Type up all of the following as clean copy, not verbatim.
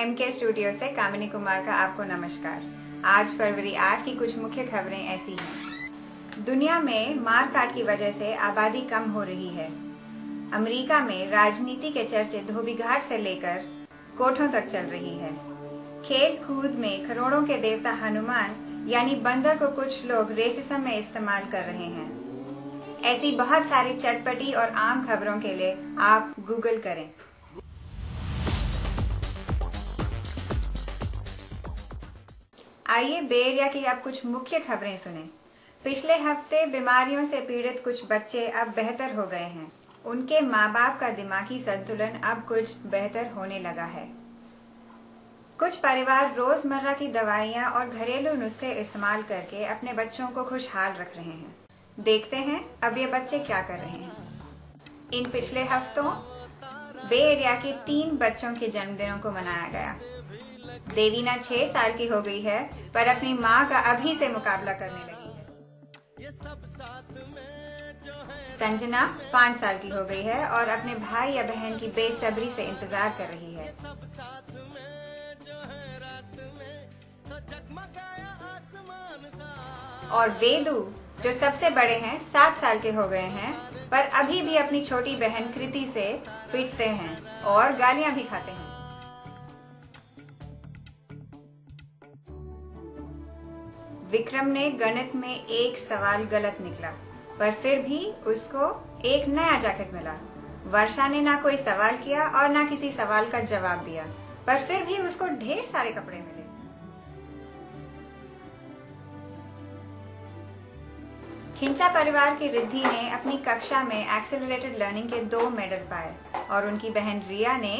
MK studio से कामिनी कुमार का आपको नमस्कार। आज फरवरी 8 की कुछ मुख्य खबरें ऐसी हैं। दुनिया में मार काट की वजह से आबादी कम हो रही है। अमेरिका में राजनीति के चर्चे धोबीघाट से लेकर कोठों तक चल रही है। खेल कूद में करोड़ों के देवता हनुमान यानी बंदर को कुछ लोग रेसिज्म में इस्तेमाल कर रहे हैं। ऐसी बहुत सारी चटपटी और आम खबरों के लिए आप गूगल करें। आइए बे एरिया की अब कुछ मुख्य खबरें सुनें। पिछले हफ्ते बीमारियों से पीड़ित कुछ बच्चे अब बेहतर हो गए हैं। उनके माँ बाप का दिमागी संतुलन अब कुछ बेहतर होने लगा है। कुछ परिवार रोजमर्रा की दवाइयाँ और घरेलू नुस्खे इस्तेमाल करके अपने बच्चों को खुशहाल रख रहे हैं। देखते हैं अब ये बच्चे क्या कर रहे हैं। इन पिछले हफ्तों बे एरिया के 3 बच्चों के जन्मदिनों को मनाया गया। देवीना 6 साल की हो गई है, पर अपनी माँ का अभी से मुकाबला करने लगी है। संजना 5 साल की हो गई है और अपने भाई या बहन की बेसब्री से इंतजार कर रही है। और वेदू जो सबसे बड़े हैं 7 साल के हो गए हैं, पर अभी भी अपनी छोटी बहन कृति से पीटते हैं और गालियां भी खाते हैं। विक्रम ने गणित में एक सवाल गलत निकला, पर फिर भी उसको एक नया जैकेट मिला। वर्षा ने ना कोई सवाल किया और ना किसी सवाल का जवाब दिया, पर फिर भी उसको ढेर सारे कपड़े मिले। खिंचा परिवार की रिद्धि ने अपनी कक्षा में एक्सेलरेटेड लर्निंग के 2 मेडल पाए और उनकी बहन रिया ने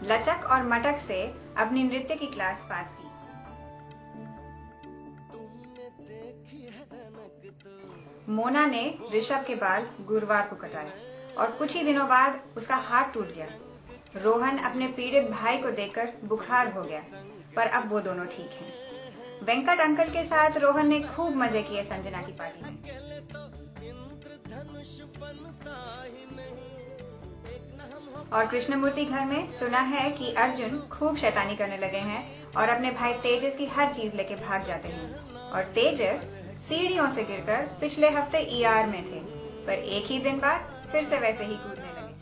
लचक और मटक से अपनी नृत्य की क्लास पास की। मोना ने ऋषभ के बाल गुरुवार को कटाए और कुछ ही दिनों बाद उसका हाथ टूट गया। रोहन अपने पीड़ित भाई को देखकर बुखार हो गया, पर अब वो दोनों ठीक हैं। वेंकट अंकल के साथ रोहन ने खूब मजे किए संजना की पार्टी में। और कृष्णमूर्ति घर में सुना है कि अर्जुन खूब शैतानी करने लगे हैं और अपने भाई तेजस की हर चीज लेके भाग जाते हैं। और तेजस सीढ़ियों से गिरकर पिछले हफ्ते ER में थे, पर एक ही दिन बाद फिर से वैसे ही कूदने लगे।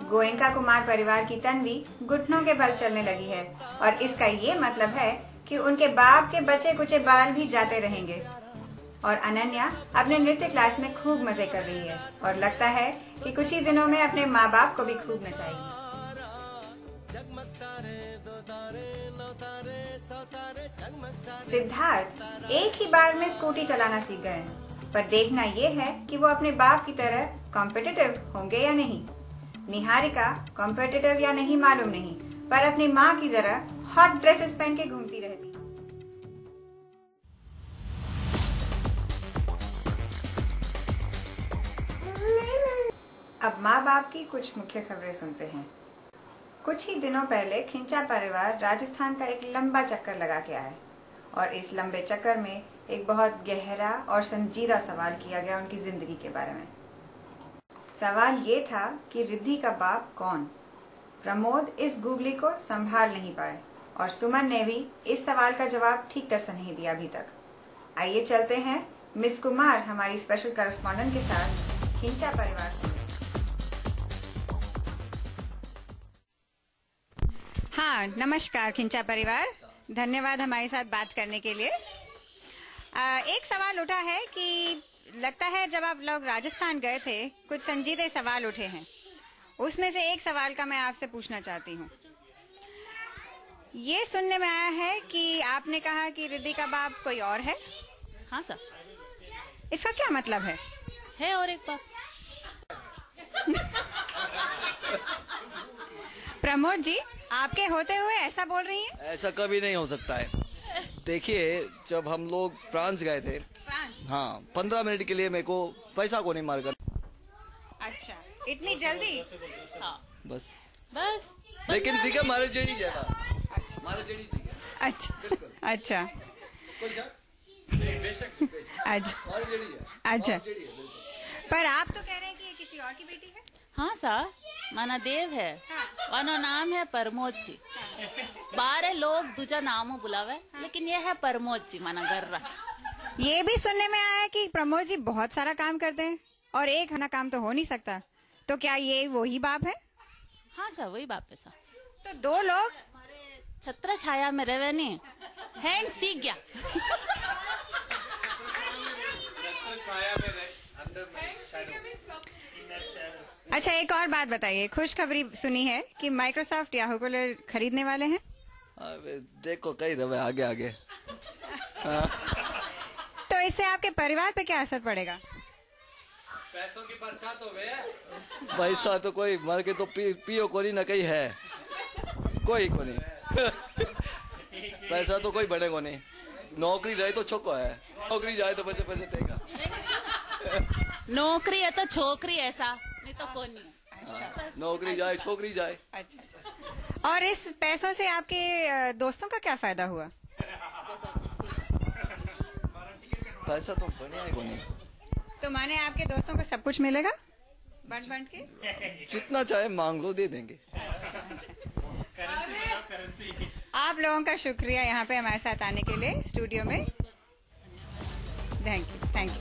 गोयनका कुमार परिवार की तन्वी घुटनों के बल चलने लगी है और इसका ये मतलब है कि उनके बाप के बचे कुचे बाल भी जाते रहेंगे। और अनन्या अपने नृत्य क्लास में खूब मजे कर रही है और लगता है कि कुछ ही दिनों में अपने माँ बाप को भी खूब नचाएगी। सिद्धार्थ एक ही बार में स्कूटी चलाना सीख गए हैं, पर देखना ये है कि वो अपने बाप की तरह कॉम्पिटिटिव होंगे या नहीं। निहारिका कॉम्पिटिटिव या नहीं मालूम नहीं, पर अपनी माँ की तरह हॉट ड्रेसेस पहन के घूमती रहती। अब माँ बाप की कुछ मुख्य खबरें सुनते हैं। कुछ ही दिनों पहले खिंचा परिवार राजस्थान का एक लंबा चक्कर लगा के आए और इस लंबे चक्कर में एक बहुत गहरा और संजीदा सवाल किया गया उनकी जिंदगी के बारे में। सवाल ये था कि रिद्धि का बाप कौन। प्रमोद इस गूगली को संभाल नहीं पाए और सुमन ने भी इस सवाल का जवाब ठीक तरह से नहीं दिया अभी तक। आइए चलते हैं मिस कुमार हमारी स्पेशल करेस्पॉन्डेंट के साथ खिंचा परिवार से। हाँ, नमस्कार खिंचा परिवार, धन्यवाद हमारे साथ बात करने के लिए। एक सवाल उठा है कि लगता है जब आप लोग राजस्थान गए थे कुछ संजीदे सवाल उठे हैं, उसमें से एक सवाल का मैं आपसे पूछना चाहती हूँ। ये सुनने में आया है कि आपने कहा कि रिद्धि का बाप कोई और है। हाँ सर। इसका क्या मतलब है और एक बाप। प्रमोद जी, आपके होते हुए ऐसा बोल रही हैं? ऐसा कभी नहीं हो सकता है। देखिए, जब हम लोग फ्रांस गए थे, हाँ, 15 मिनट के लिए मेरे को पैसा को नहीं मार कर। अच्छा, इतनी जल्दी? हाँ। बस। लेकिन ठीक है, मारे जेडी जाता। अच्छा, मारे जेडी ठीक है। अच्छा अच्छा अच्छा। अच्छा, पर आप तो कह रहे हैं कि ये किसी और की बेटी है। हाँ सर, మన देव है, वनो नाम है प्रमोद जी। बारे लोग दूजा नामो बुलावे, लेकिन ये है प्रमोद जी मना गर्रा। ये भी सुनने में आया कि प्रमोद जी बहुत सारा काम करते हैं और एक ना काम तो हो नहीं सकता, तो क्या ये वही बाप है? हाँ सर, वही बाप है सर। तो दो लोग हमारे छत्र छाया में रहे नहीं, हैंड सीख गया। अच्छा, एक और बात बताइए, खुशखबरी सुनी है कि माइक्रोसॉफ्ट याहू को खरीदने वाले हैं। देखो कहीं रहे आगे आगे। तो इससे आपके परिवार पे क्या असर पड़ेगा? पैसों की बरसात हो गई। पैसा तो कोई मर के तो पियो कोई ना कहीं है, कोई को नहीं। पैसा तो कोई बढ़ेगा नहीं, नौकरी रहे तो छोको है, नौकरी जाए तो पैसे पैसे देगा। नौकरी है तो छोकरी ऐसा नहीं तो कौन नहीं। अच्छा, नौकरी जाए छोकरी जाए। अच्छा, और इस पैसों से आपके दोस्तों का क्या फायदा हुआ? पैसा तो बढ़िया को नहीं। तो माने आपके दोस्तों को सब कुछ मिलेगा बंट बंट के? जितना चाहे मांग लो, दे देंगे। आप लोगों का शुक्रिया यहाँ पे हमारे साथ आने के लिए स्टूडियो में। Thank you.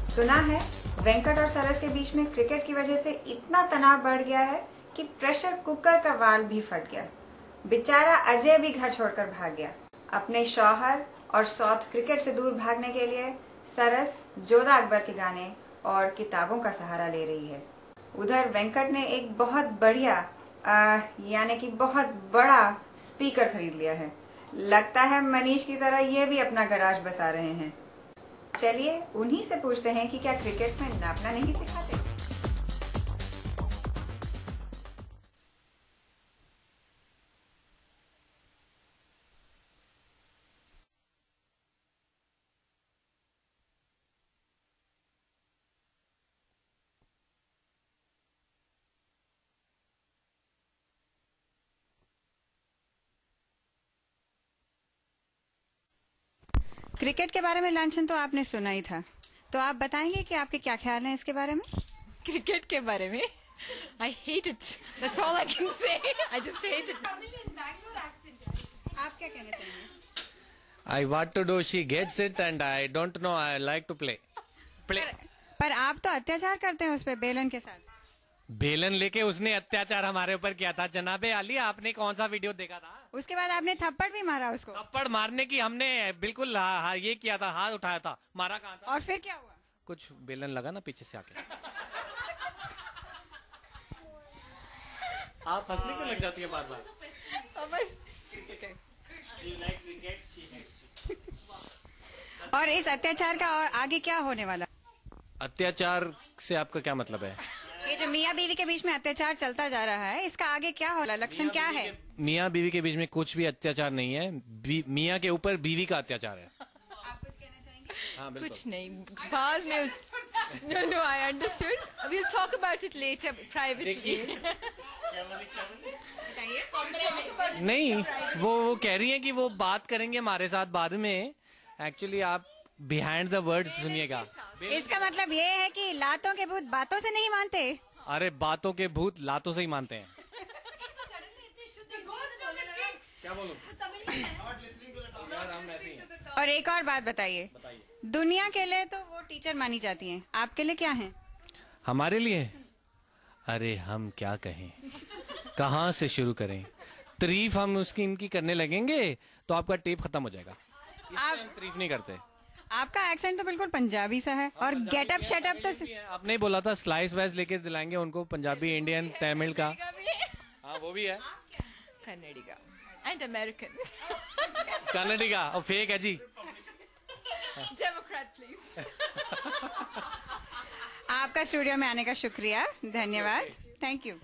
सुना है वेंकट और सरस के बीच में क्रिकेट की वजह से इतना तनाव बढ़ गया है कि प्रेशर कुकर का वाल्व भी फट गया। बेचारा अजय भी घर छोड़कर भाग गया। अपने शौहर और साउथ क्रिकेट से दूर भागने के लिए सरस जोधा अकबर के गाने और किताबों का सहारा ले रही है। उधर वेंकट ने एक बहुत बढ़िया यानी कि बहुत बड़ा स्पीकर खरीद लिया है। लगता है मनीष की तरह ये भी अपना गराज बसा रहे हैं। चलिए उन्हीं से पूछते हैं कि क्या क्रिकेट में नापना नहीं सिखाते। क्रिकेट के बारे में लांछन तो आपने सुना ही था, तो आप बताएंगे कि आपके क्या ख्याल हैं इसके बारे में? क्रिकेट के बारे में I hate it. That's all I can say. I just hate it. आप क्या कहना चाहेंगे? I what to do, she gets it and I don't know, I like to play. पर आप तो अत्याचार करते हैं उस पे बेलन के साथ। बेलन लेके उसने अत्याचार हमारे ऊपर किया था। जनाबे अली, आपने कौन सा वीडियो देखा था? उसके बाद आपने थप्पड़ भी मारा उसको। थप्पड़ मारने की हमने बिल्कुल ये किया था, हाथ उठाया था, मारा कहाँ था? और फिर क्या हुआ? कुछ बेलन लगा ना पीछे से आके। आप हंसने क्यों लग जाती है बार बार? बस। और इस अत्याचार का और आगे क्या होने वाला? अत्याचार से आपका क्या मतलब है? ये जो मियाँ बीवी के बीच में अत्याचार चलता जा रहा है, इसका आगे क्या हो रहा है? लक्षण क्या है? मियाँ बीवी के बीच में कुछ भी अत्याचार नहीं है, मियाँ के ऊपर बीवी का अत्याचार है। आप कुछ कहना चाहेंगे? हाँ, कुछ नहीं, बाद में उस No, I understood. We'll talk about it later privately. नहीं, वो कह रही हैं कि वो बात करेंगे हमारे साथ बाद में। एक्चुअली आप बिहाइंड द वर्ड्स सुनिएगा। इसका मतलब ये है कि लातों के भूत बातों से नहीं मानते। अरे बातों के भूत लातों से ही मानते हैं। क्या बोलूं? और एक और बात बताइए, दुनिया के लिए तो वो टीचर मानी जाती हैं, आपके लिए क्या हैं? हमारे लिए अरे हम क्या कहें, कहाँ से शुरू करें? तारीफ हम उसकी इनकी करने लगेंगे तो आपका टेप खत्म हो जाएगा। आप तारीफ नहीं करते। आपका एक्सेंट तो बिल्कुल पंजाबी सा है और गेटअप शेटअप तो आपने बोला था स्लाइस वाइस लेके दिलाएंगे उनको, पंजाबी, इंडियन, तमिल का। हाँ वो भी है। कन्नड़ी का एंड अमेरिकन। कन्नड़ी का और फेक है जी। Democrat please. आपका स्टूडियो में आने का शुक्रिया, धन्यवाद, थैंक यू।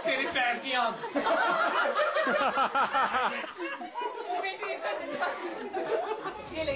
तेरी पैर की आंख। ये ले